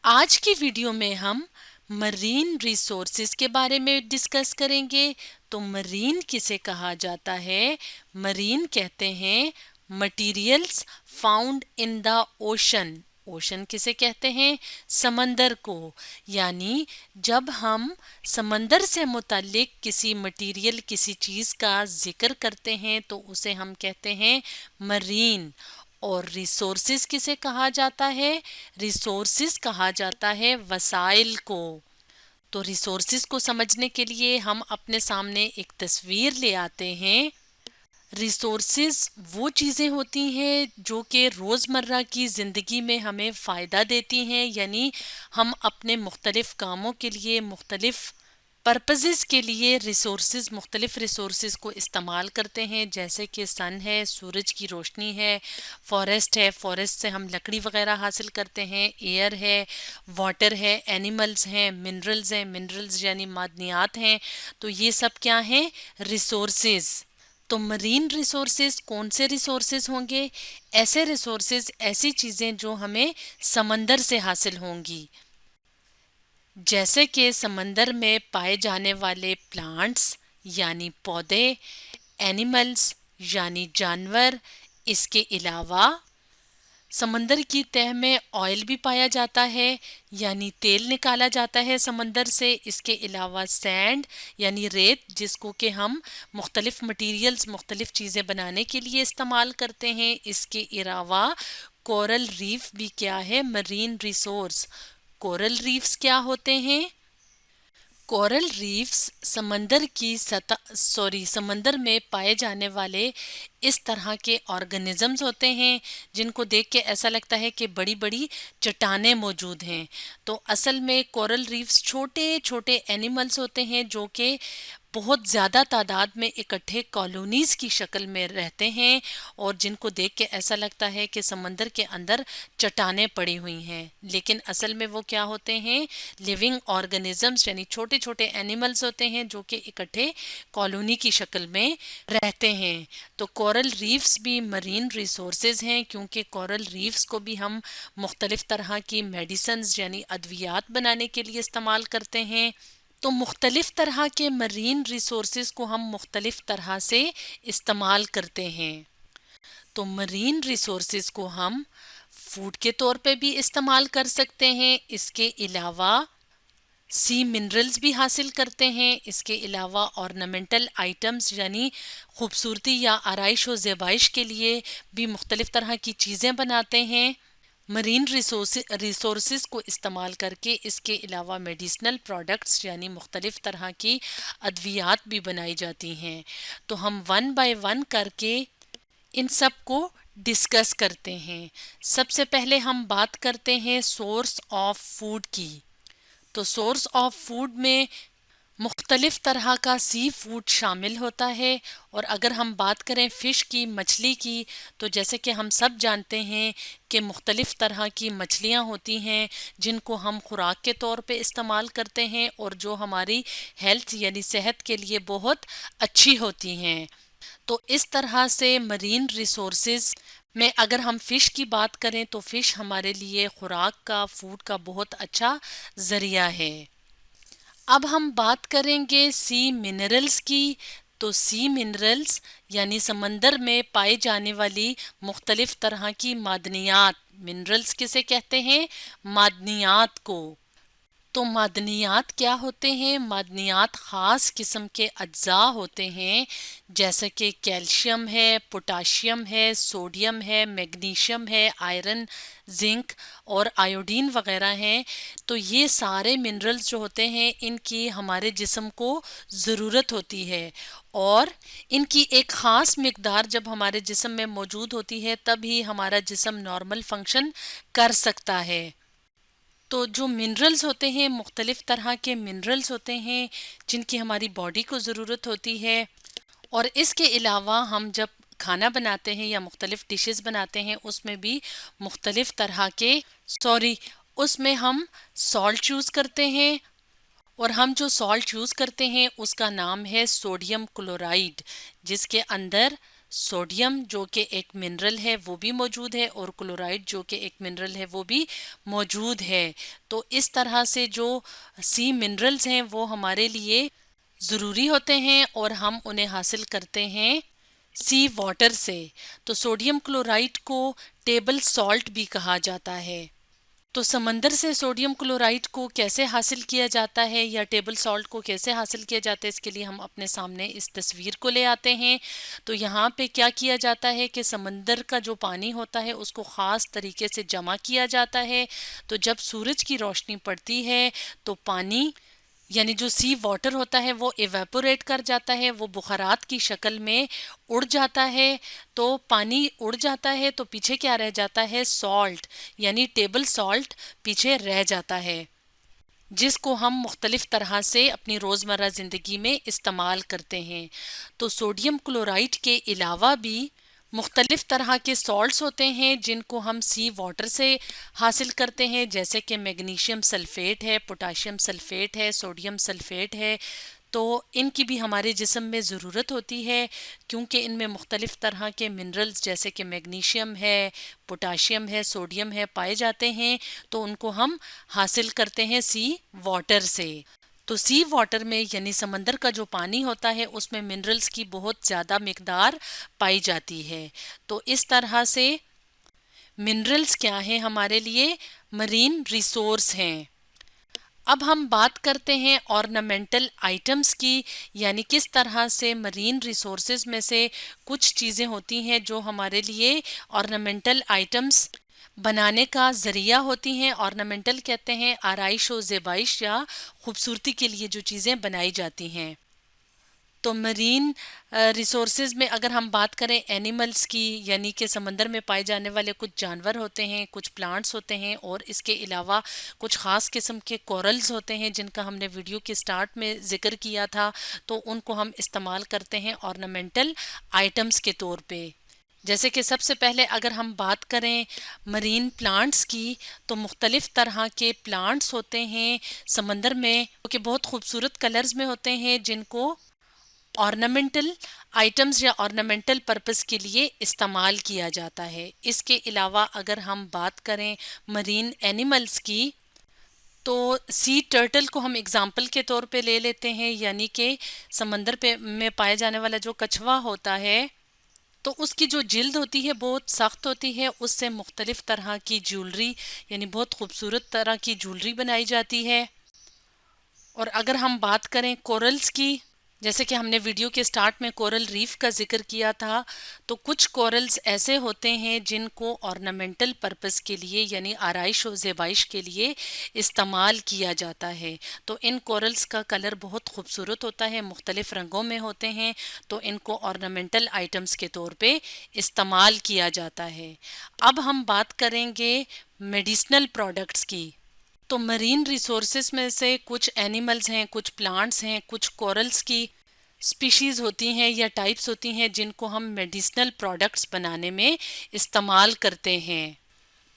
आज की वीडियो में हम मरीन रिसोर्सेज के बारे में डिस्कस करेंगे। तो मरीन किसे कहा जाता है? मरीन कहते हैं materials found in the ocean. Ocean किसे कहते हैं? समंदर को। यानी जब हम समंदर से मुताल्लिक किसी मटेरियल किसी चीज़ का जिक्र करते हैं तो उसे हम कहते हैं मरीन। और रिसोर्सेज किसे कहा जाता है? रिसोर्सेज कहा जाता है वसाइल को। तो रिसोर्सेज को समझने के लिए हम अपने सामने एक तस्वीर ले आते हैं। रिसोर्सेज वो चीज़ें होती हैं जो कि रोज़मर्रा की ज़िंदगी में हमें फ़ायदा देती हैं, यानी हम अपने मुख्तलिफ़ कामों के लिए मुख्तलिफ़ पर्पसेस के लिए मुख्तलिफ रिसोर्सेज को इस्तेमाल करते हैं। जैसे कि सन है, सूरज की रोशनी है, फॉरेस्ट है, फॉरेस्ट से हम लकड़ी वगैरह हासिल करते हैं, एयर है, वाटर है, एनिमल्स हैं, मिनरल्स यानी मादनियात हैं। तो ये सब क्या हैं? रिसोर्सेज। तो मरीन रिसोर्सेज कौन से रिसोर्सेज होंगे? ऐसे रिसोर्सेज, ऐसी चीज़ें जो हमें समंदर से हासिल होंगी, जैसे कि समंदर में पाए जाने वाले प्लांट्स यानी पौधे, एनिमल्स यानी जानवर। इसके अलावा समंदर की तह में ऑयल भी पाया जाता है, यानी तेल निकाला जाता है समंदर से। इसके अलावा सैंड यानी रेत, जिसको कि हम मुख्तलिफ मटीरियल्स, मुख्तलिफ चीज़ें बनाने के लिए इस्तेमाल करते हैं। इसके अलावा कोरल रीफ भी क्या है? Marine resource. कोरल रीफ्स क्या होते हैं? कोरल रीफ्स समंदर में पाए जाने वाले इस तरह के ऑर्गेनिजम्स होते हैं जिनको देख के ऐसा लगता है कि बड़ी बड़ी चट्टानें मौजूद हैं। तो असल में कोरल रीफ्स छोटे छोटे एनिमल्स होते हैं जो कि बहुत ज़्यादा तादाद में इकट्ठे कॉलोनीज़ की शक्ल में रहते हैं और जिनको देख के ऐसा लगता है कि समंदर के अंदर चट्टानें पड़ी हुई हैं, लेकिन असल में वो क्या होते हैं? लिविंग ऑर्गेनिजम्स यानी छोटे छोटे एनिमल्स होते हैं जो कि इकट्ठे कॉलोनी की शक्ल में रहते हैं। तो कोरल रीफ्स भी मरीन रिसोर्सेज हैं, क्योंकि कोरल रीफ्स को भी हम मुख्तलिफ तरह की मेडिसिन्स यानी अद्वियात बनाने के लिए इस्तेमाल करते हैं। तो मुख्तलिफ तरह के मरीन रिसोर्सेज को हम मुख्तलिफ तरह से इस्तेमाल करते हैं। तो मरीन रिसोर्सेज को हम फूड के तौर पे भी इस्तेमाल कर सकते हैं। इसके अलावा सी मिनरल्स भी हासिल करते हैं। इसके अलावा ऑर्नामेंटल आइटम्स यानी खूबसूरती या आराइश व ज़ेबाइश के लिए भी मुख्तलिफ तरह की चीज़ें बनाते हैं मरीन रिसोर्सेज को इस्तेमाल करके। इसके अलावा मेडिसिनल प्रोडक्ट्स यानी मुख्तलिफ तरह की अद्वियात भी बनाई जाती हैं। तो हम वन बाय वन करके इन सब को डिस्कस करते हैं। सबसे पहले हम बात करते हैं सोर्स ऑफ फूड की। तो सोर्स ऑफ फूड में मुख्तलिफ तरह का सी फूड शामिल होता है। और अगर हम बात करें फ़िश की, मछली की, तो जैसे कि हम सब जानते हैं कि मुख्तलिफ तरह की मछलियाँ होती हैं जिनको हम खुराक के तौर पे इस्तेमाल करते हैं और जो हमारी हेल्थ यानी सेहत के लिए बहुत अच्छी होती हैं। तो इस तरह से मरीन रिसोर्सेज में अगर हम फ़िश की बात करें तो फ़िश हमारे लिए खुराक का, फूड का बहुत अच्छा ज़रिया है। अब हम बात करेंगे सी मिनरल्स की। तो सी मिनरल्स यानी समंदर में पाए जाने वाली मुख्तलिफ तरह की मादनियात। मिनरल्स किसे कहते हैं? मादनियात को। तो मादनियात क्या होते हैं? मादनियात ख़ास किस्म के अज्जा होते हैं, जैसे कि कैल्शियम है, पोटाशियम है, सोडियम है, मैग्नीशियम है, आयरन, जिंक और आयोडीन वगैरह हैं। तो ये सारे मिनरल्स जो होते हैं इनकी हमारे जिस्म को ज़रूरत होती है और इनकी एक ख़ास मिकदार जब हमारे जिस्म में मौजूद होती है तभी हमारा जिस्म नॉर्मल फंक्शन कर सकता है। तो जो मिनरल्स होते हैं, मुख्तलिफ तरह के मिनरल्स होते हैं जिनकी हमारी बॉडी को ज़रूरत होती है। और इसके अलावा हम जब खाना बनाते हैं या मुख्तलिफ डिशेस बनाते हैं उसमें भी मुख्तलिफ तरह के उसमें हम सॉल्ट यूज़ करते हैं और हम जो सॉल्ट यूज़ करते हैं उसका नाम है सोडियम क्लोराइड, जिसके अंदर सोडियम जो कि एक मिनरल है वो भी मौजूद है, और क्लोराइड जो कि एक मिनरल है वो भी मौजूद है। तो इस तरह से जो सी मिनरल्स हैं वो हमारे लिए ज़रूरी होते हैं और हम उन्हें हासिल करते हैं सी वाटर से। तो सोडियम क्लोराइड को टेबल सॉल्ट भी कहा जाता है। तो समंदर से सोडियम क्लोराइड को कैसे हासिल किया जाता है या टेबल सॉल्ट को कैसे हासिल किया जाता है, इसके लिए हम अपने सामने इस तस्वीर को ले आते हैं। तो यहाँ पे क्या किया जाता है कि समंदर का जो पानी होता है उसको ख़ास तरीके से जमा किया जाता है। तो जब सूरज की रोशनी पड़ती है तो पानी यानी जो सी वाटर होता है वो इवेपोरेट कर जाता है, वो बुखारात की शक्ल में उड़ जाता है। तो पानी उड़ जाता है तो पीछे क्या रह जाता है, सॉल्ट यानी टेबल सॉल्ट पीछे रह जाता है, जिसको हम मुख्तलिफ तरह से अपनी रोज़मर्रा ज़िंदगी में इस्तेमाल करते हैं। तो सोडियम क्लोराइड के अलावा भी मुख्तलिफ तरह के सॉल्ट्स होते हैं जिनको हम सी वाटर से हासिल करते हैं, जैसे कि मैग्नीशियम सल्फेट है, पोटाशियम सल्फेट है, सोडियम सल्फेट है। तो इनकी भी हमारे जिस्म में ज़रूरत होती है, क्योंकि इनमें मुख्तलिफ तरह के मिनरल्स जैसे कि मैग्नीशियम है, पोटाशियम है, सोडियम है पाए जाते हैं। तो उनको हम हासिल करते हैं सी वाटर से। तो सी वाटर में यानी समंदर का जो पानी होता है उसमें मिनरल्स की बहुत ज़्यादा मिकदार पाई जाती है। तो इस तरह से मिनरल्स क्या हैं हमारे लिए, मरीन रिसोर्स हैं। अब हम बात करते हैं ऑर्नामेंटल आइटम्स की, यानी किस तरह से मरीन रिसोर्सेज में से कुछ चीज़ें होती हैं जो हमारे लिए ऑर्नामेंटल आइटम्स बनाने का ज़रिया होती हैं। ऑर्नामेंटल कहते हैं आराइश व ज़ेबाइश या खूबसूरती के लिए जो चीज़ें बनाई जाती हैं। तो मरीन रिसोर्सेज में अगर हम बात करें एनिमल्स की, यानी कि समंदर में पाए जाने वाले कुछ जानवर होते हैं, कुछ प्लांट्स होते हैं, और इसके अलावा कुछ ख़ास किस्म के कोरल्स होते हैं जिनका हमने वीडियो के स्टार्ट में ज़िक्र किया था। तो उनको हम इस्तेमाल करते हैं ऑर्नामेंटल आइटम्स के तौर पे। जैसे कि सबसे पहले अगर हम बात करें मरीन प्लांट्स की, तो मुख्तलिफ तरह के प्लांट्स होते हैं समंदर में जो कि बहुत खूबसूरत कलर्स में होते हैं, जिनको ऑर्नामेंटल आइटम्स या ऑर्नामेंटल पर्पस के लिए इस्तेमाल किया जाता है। इसके अलावा अगर हम बात करें मरीन एनिमल्स की, तो सी टर्टल को हम एग्जाम्पल के तौर पे ले लेते हैं, यानी कि समंदर पे में पाया जाने वाला जो कछुआ होता है, तो उसकी जो जिल्द होती है बहुत सख्त होती है, उससे मुख्तलिफ तरह की ज्वेलरी यानी बहुत खूबसूरत तरह की ज्वेलरी बनाई जाती है। और अगर हम बात करें कोरल्स की, जैसे कि हमने वीडियो के स्टार्ट में कोरल रीफ का जिक्र किया था, तो कुछ कोरल्स ऐसे होते हैं जिनको ऑर्नामेंटल पर्पस के लिए यानी आराइश और ज़ेबाइश के लिए इस्तेमाल किया जाता है। तो इन कोरल्स का कलर बहुत खूबसूरत होता है, मुख्तलिफ रंगों में होते हैं, तो इनको ऑर्नामेंटल आइटम्स के तौर पे इस्तेमाल किया जाता है। अब हम बात करेंगे मेडिसिनल प्रोडक्ट्स की। तो मरीन रिसोर्सेस में से कुछ एनिमल्स हैं, कुछ प्लांट्स हैं, कुछ कोरल्स की स्पीशीज़ होती हैं या टाइप्स होती हैं जिनको हम मेडिसिनल प्रोडक्ट्स बनाने में इस्तेमाल करते हैं।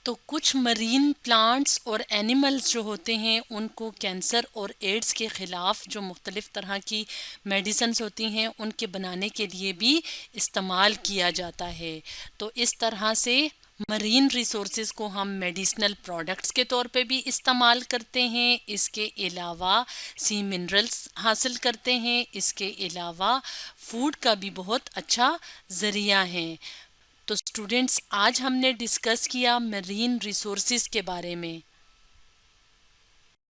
तो कुछ मरीन प्लांट्स और एनिमल्स जो होते हैं उनको कैंसर और एड्स के ख़िलाफ़ जो मुख्तलिफ़ तरह की मेडिसिन्स होती हैं उनके बनाने के लिए भी इस्तेमाल किया जाता है। तो इस तरह से मरीन रिसोर्सेज को हम मेडिसिनल प्रोडक्ट्स के तौर पे भी इस्तेमाल करते हैं। इसके अलावा सी मिनरल्स हासिल करते हैं। इसके अलावा फूड का भी बहुत अच्छा ज़रिया है। तो स्टूडेंट्स, आज हमने डिस्कस किया मरीन रिसोर्सेज के बारे में।